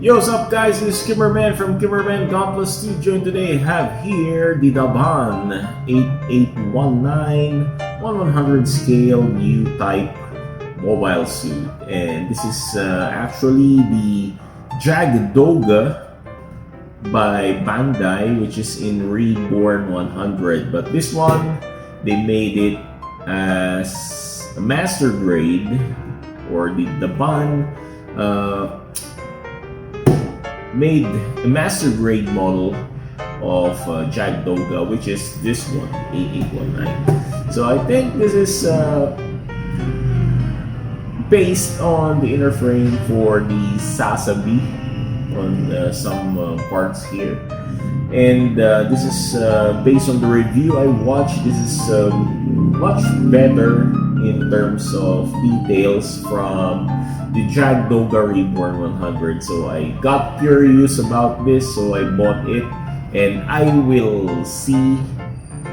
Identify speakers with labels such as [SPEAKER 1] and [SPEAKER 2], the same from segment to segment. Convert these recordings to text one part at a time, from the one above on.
[SPEAKER 1] Yo, what's up guys, this is Kimmerman from Kimmerman Gunpla Studio, and today I have here the Daban 8819 1100 scale U-type mobile suit, and this is actually the JAGD DOGA by Bandai, which is in Reborn 100, but this one they made it as a master grade, or the Daban made a master grade model of JAGD DOGA, which is this one, 8819. So I think this is based on the inner frame for the Wasabi on some parts here, and this is based on the review I watched. This is much better in terms of details from the JAGD DOGA Reborn 100. So I got curious about this, so I bought it, and I will see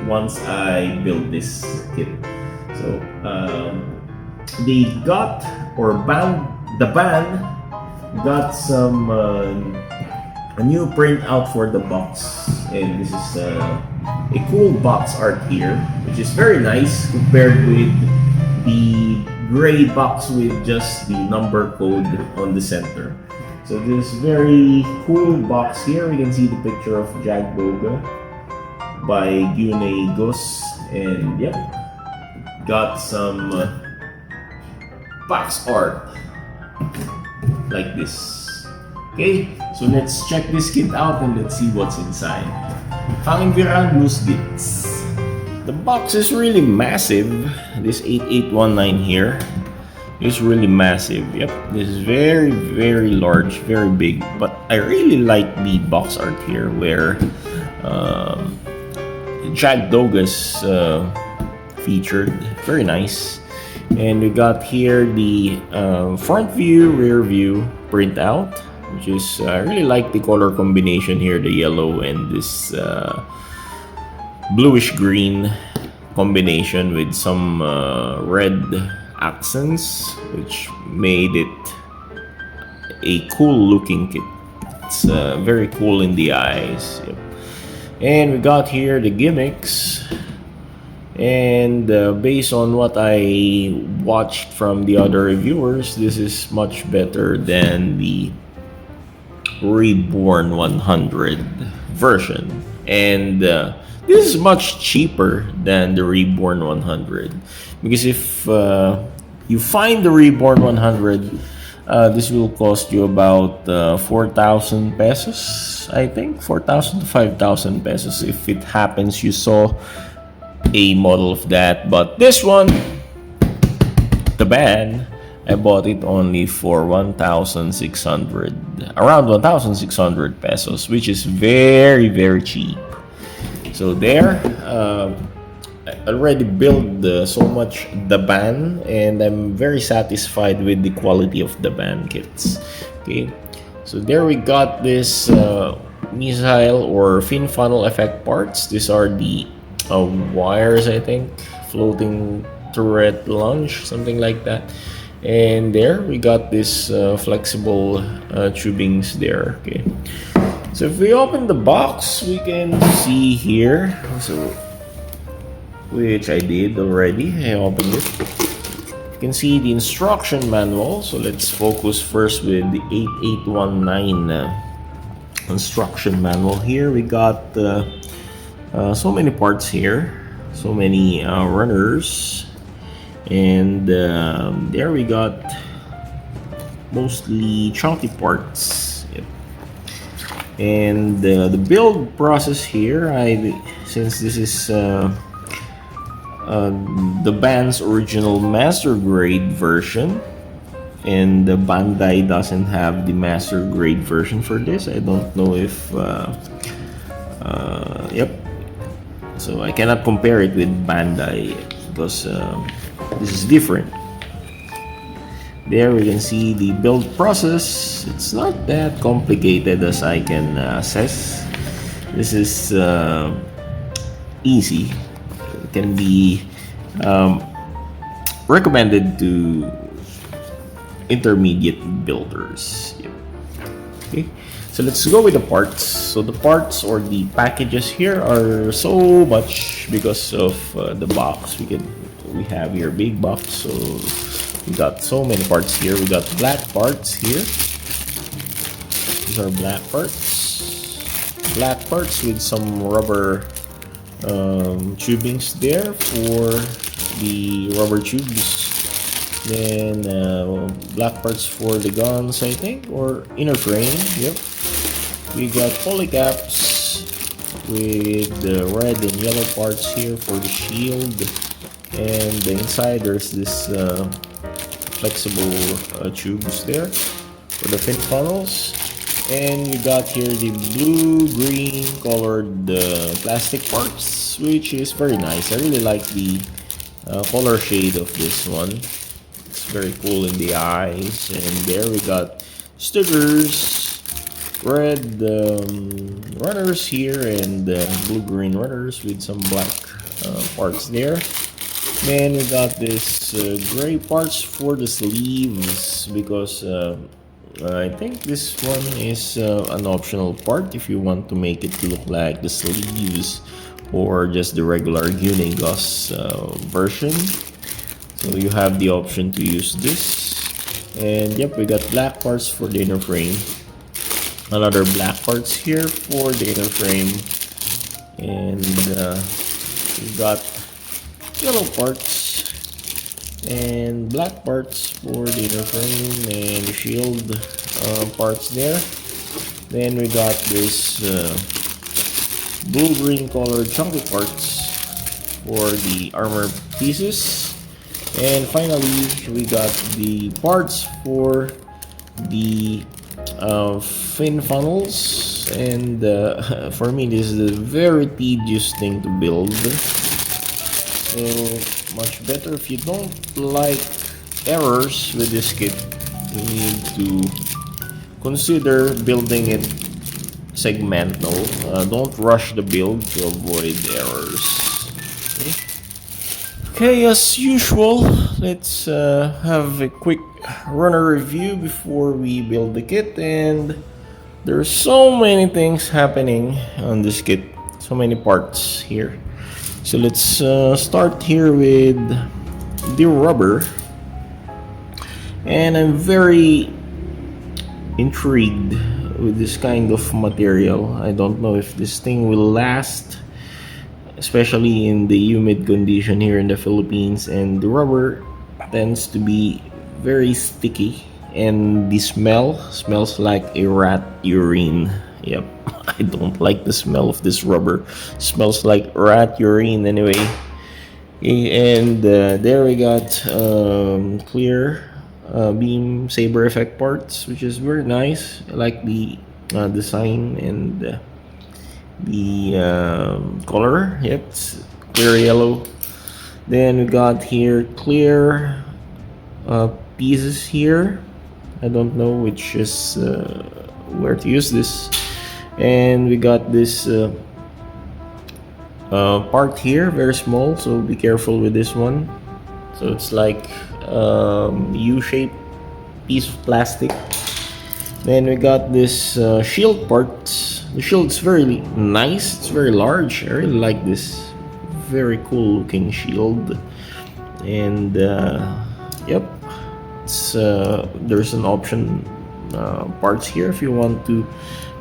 [SPEAKER 1] once I build this kit. So they got, or the band got some a new print out for the box, and this is a cool box art here, which is very nice compared with the gray box with just the number code on the center. So this very cool box here, we can see the picture of JAGD DOGA by UNBOX, and yep, got some box art like this. Okay, so let's check this kit out and let's see what's inside. Fangviran loose gits. The box is really massive. This 8819 here is really massive. Yep, this is very, very large, very big. But I really like the box art here, where JAGD DOGA is featured. Very nice. And we got here the front view, rear view printout, which is I really like the color combination here, the yellow and this bluish green combination with some red accents, which made it a cool looking kit. It's very cool in the eyes. Yep. And we got here the gimmicks, and based on what I watched from the other reviewers, this is much better than the Reborn 100 version, and this is much cheaper than the Reborn 100, because if you find the Reborn 100, this will cost you about 4,000 pesos, I think 4,000 to 5,000 pesos if it happens you saw a model of that. But this one, the band, I bought it only for 1,600, around 1,600 pesos, which is very, very cheap. So there, I already built so much Daban, and I'm very satisfied with the quality of the band kits. Okay, so there we got this missile or fin funnel effect parts. These are the wires, I think, floating turret launch, something like that. And there we got this flexible tubings there. Okay, so if we open the box, we can see here, so which I did already. I opened it. You can see the instruction manual. So let's focus first with the 8819 instruction manual. Here we got so many parts here, so many runners, and there we got mostly chunky parts. Yep. And the build process here, since this is the band's original master grade version, and the Bandai doesn't have the master grade version for this. I don't know if yep, so I cannot compare it with Bandai because this is different. There we can see the build process. It's not that complicated as I can assess. This is easy. It can be recommended to intermediate builders. Yep. Okay, so let's go with the parts. So the parts or the packages here are so much because of the box. We have here big box, so we got so many parts here. We got black parts here. These are black parts with some rubber tubings there for the rubber tubes. Then black parts for the guns, I think, or inner frame. Yep. We got polycaps with the red and yellow parts here for the shield, and the inside there's this flexible tubes there for the fin funnels. And you got here the blue-green colored plastic parts, which is very nice. I really like the color shade of this one. It's very cool in the eyes. And there we got stickers, red runners here, and blue-green runners with some black parts there. Then we got this gray parts for the sleeves, because I think this one is an optional part if you want to make it look like the sleeves or just the regular Unigos version. So you have the option to use this. And yep, we got black parts for the inner frame. Another black parts here for the inner frame. And we got yellow parts and black parts for the inner frame and the shield parts there. Then we got this blue-green colored chunky parts for the armor pieces. And finally, we got the parts for the fin funnels. And for me, this is a very tedious thing to build. So much better if you don't like errors with this kit. You need to consider building it segmental. Don't rush the build to avoid errors. Okay, as usual, let's have a quick runner review before we build the kit. And there's so many things happening on this kit, so many parts here. So let's start here with the rubber. And I'm very intrigued with this kind of material. I don't know if this thing will last, especially in the humid condition here in the Philippines. And the rubber tends to be very sticky, and the smell smells like a rat urine. Yep, I don't like the smell of this rubber. Smells like rat urine anyway. And there we got clear beam saber effect parts, which is very nice. I like the design and the color. Yep, it's clear yellow. Then we got here clear pieces here. I don't know which is where to use this. And we got this part here, very small, so be careful with this one. So it's like U-shaped piece of plastic. Then we got this shield parts. The shield's very nice, it's very large. I really like this, very cool looking shield. And yep, it's there's an option parts here if you want to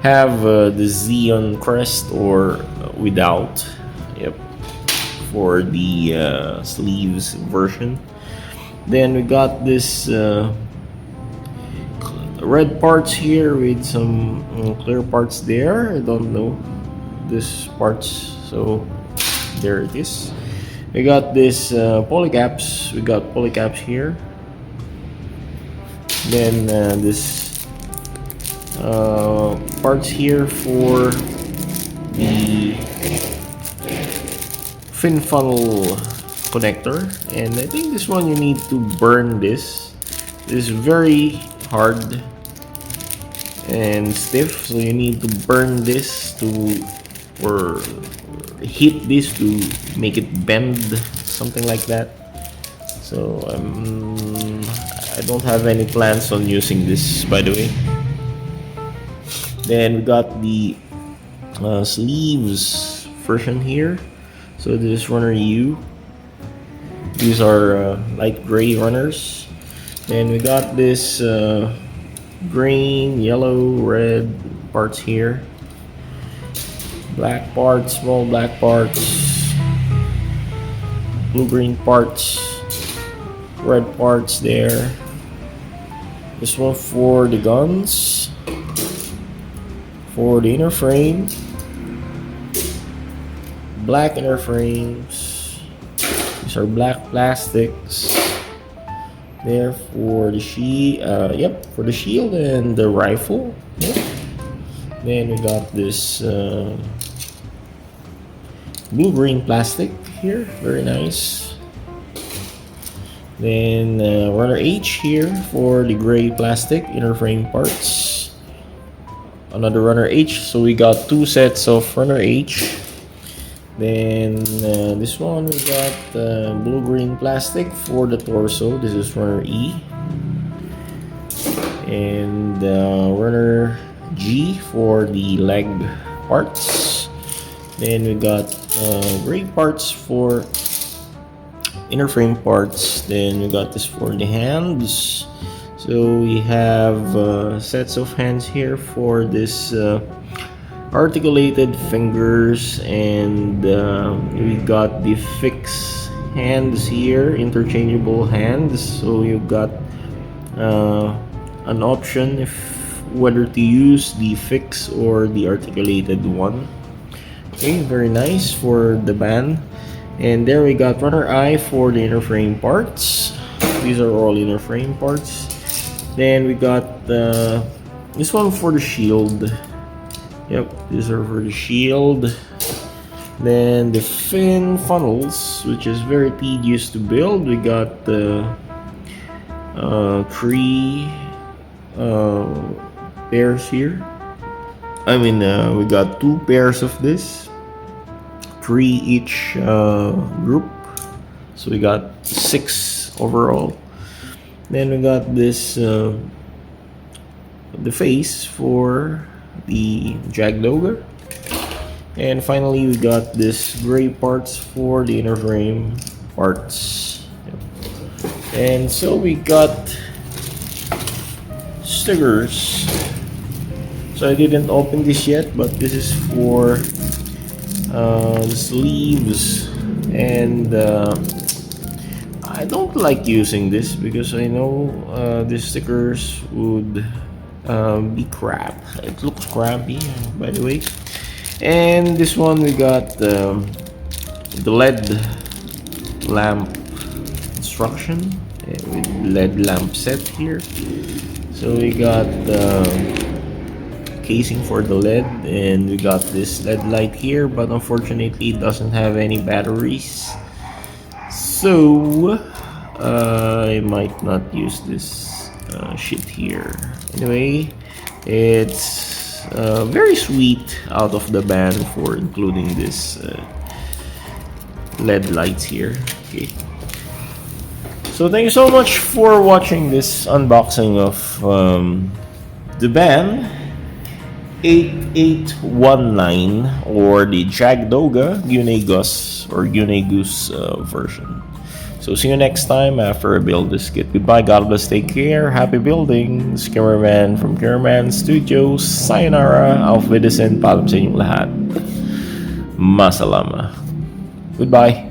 [SPEAKER 1] have the Xeon crest or without. Yep, for the sleeves version. Then we got this red parts here with some clear parts there. I don't know this parts, so there it is. We got this polycaps. We got polycaps here. Then this parts here for the fin funnel connector. And I think this one you need to burn this. This is very hard and stiff, so you need to burn this to, or heat this to make it bend, something like that. So I don't have any plans on using this, by the way. Then we got the sleeves version here. So this is runner U. These are light gray runners. Then we got this green, yellow, red parts here. Black parts, small black parts, blue-green parts, red parts there. This one for the guns, for the inner frame, black inner frames. These are black plastics. There for the shield, for the shield and the rifle. Yep. Then we got this blue-green plastic here, very nice. Then runner H here for the gray plastic inner frame parts. Another runner H, so we got two sets of runner H. Then this one we got blue-green plastic for the torso. This is runner E. And runner G for the leg parts. Then we got gray parts for inner frame parts. Then we got this for the hands. So we have sets of hands here for this articulated fingers, and we got the fixed hands here, interchangeable hands. So you got an option if whether to use the fixed or the articulated one. Okay, very nice for the band. And there we got runner I for the inner frame parts. These are all inner frame parts. Then we got this one for the shield. Yep, these are for the shield. Then the fin funnels, which is very tedious to build. We got the three pairs here. We got two pairs of this, three each group, so we got 6 overall. Then we got this the face for the JAGD DOGA, and finally we got this gray parts for the inner frame parts. And so we got stickers. So I didn't open this yet, but this is for the sleeves, and I don't like using this because I know these stickers would be crap. It looks crappy, by the way. And this one we got the LED lamp instruction with LED lamp set here. So we got casing for the LED, and we got this LED light here, but unfortunately it doesn't have any batteries, so I might not use this shit here. Anyway, it's very sweet out of the band for including this LED lights here. Okay, so thank you so much for watching this unboxing of the band 8819, or the JAGD DOGA Gunagos or Gunagoose version. So see you next time after I build this kit. Goodbye, God bless, take care, happy building. This is Cameraman from Cameraman Studios. Sayonara, auf Wiedersehen, paalam sa inyong lahat. Masalama. Goodbye.